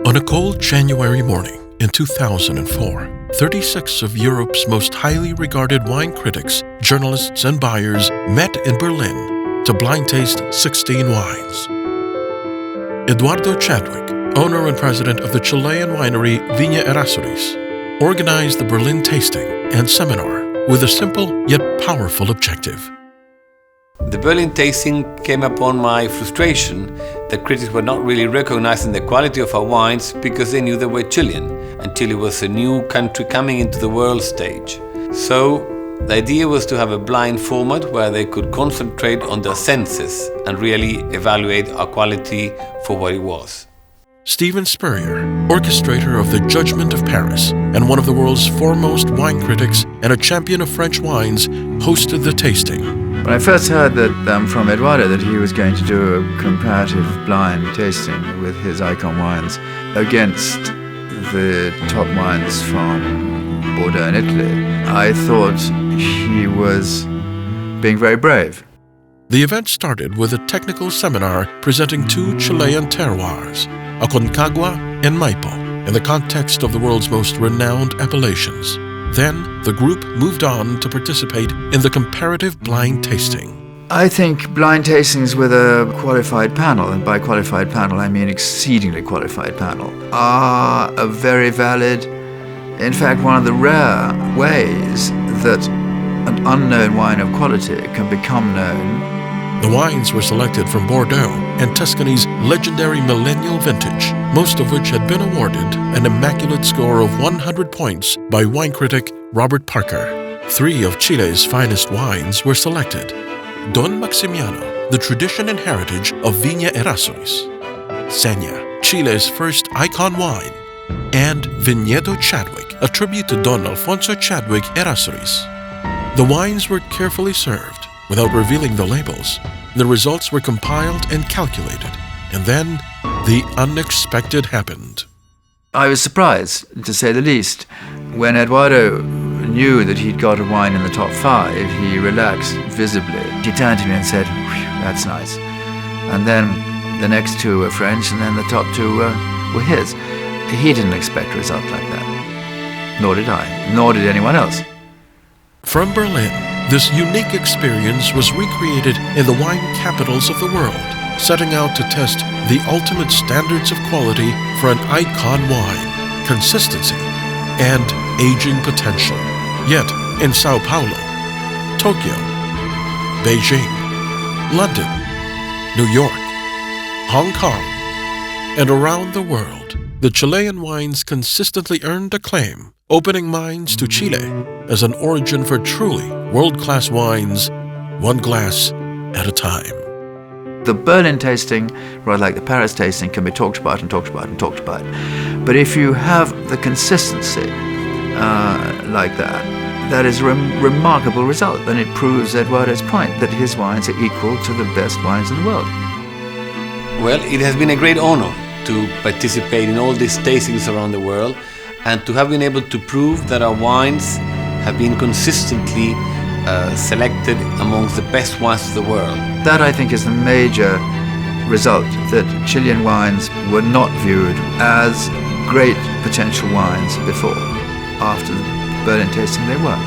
On a cold January morning in 2004, 36 of Europe's most highly regarded wine critics, journalists, and buyers met in Berlin to blind taste 16 wines. Eduardo Chadwick, owner and president of the Chilean winery Viña Errázuriz, organized the Berlin tasting and seminar with a simple yet powerful objective. The Berlin tasting came upon my frustration that critics were not really recognizing the quality of our wines because they knew they were Chilean, and Chile was a new country coming into the world stage. So the idea was to have a blind format where they could concentrate on their senses and really evaluate our quality for what it was. Stephen Spurrier, orchestrator of the Judgment of Paris and one of the world's foremost wine critics and a champion of French wines, hosted the tasting. When I first heard that from Eduardo that he was going to do a comparative blind tasting with his icon wines against the top wines from Bordeaux in Italy, I thought he was being very brave. The event started with a technical seminar presenting two Chilean terroirs, Aconcagua and Maipo, in the context of the world's most renowned appellations. Then, the group moved on to participate in the comparative blind tasting. I think blind tastings with a qualified panel, and by qualified panel I mean exceedingly qualified panel, are a very valid, in fact one of the rare ways that an unknown wine of quality can become known. The wines were selected from Bordeaux and Tuscany's legendary millennial vintage, most of which had been awarded an immaculate score of 100 points by wine critic Robert Parker. 3 of Chile's finest wines were selected: Don Maximiano, the tradition and heritage of Viña Errázuriz; Seña, Chile's first icon wine; and Viñedo Chadwick, a tribute to Don Alfonso Chadwick Errázuriz. The wines were carefully served, without revealing the labels. The results were compiled and calculated, and then the unexpected happened. I was surprised, to say the least. When Eduardo knew that he'd got a wine in the top 5, he relaxed visibly. He turned to me and said, "That's nice." And then the next 2 were French, and then the top 2 were his. He didn't expect a result like that. Nor did I. Nor did anyone else. From Berlin, this unique experience was recreated in the wine capitals of the world, setting out to test the ultimate standards of quality for an icon wine, consistency, and aging potential. Yet, in Sao Paulo, Tokyo, Beijing, London, New York, Hong Kong, and around the world, the Chilean wines consistently earned acclaim, opening minds to Chile as an origin for truly world-class wines, one glass at a time. The Berlin tasting, right like the Paris tasting, can be talked about and talked about and talked about. But if you have the consistency like that, that is a remarkable result. And it proves Eduardo's point that his wines are equal to the best wines in the world. Well, it has been a great honor to participate in all these tastings around the world, and to have been able to prove that our wines have been consistently selected amongst the best wines of the world. That, I think, is the major result, that Chilean wines were not viewed as great potential wines before. After the Berlin tasting, they were.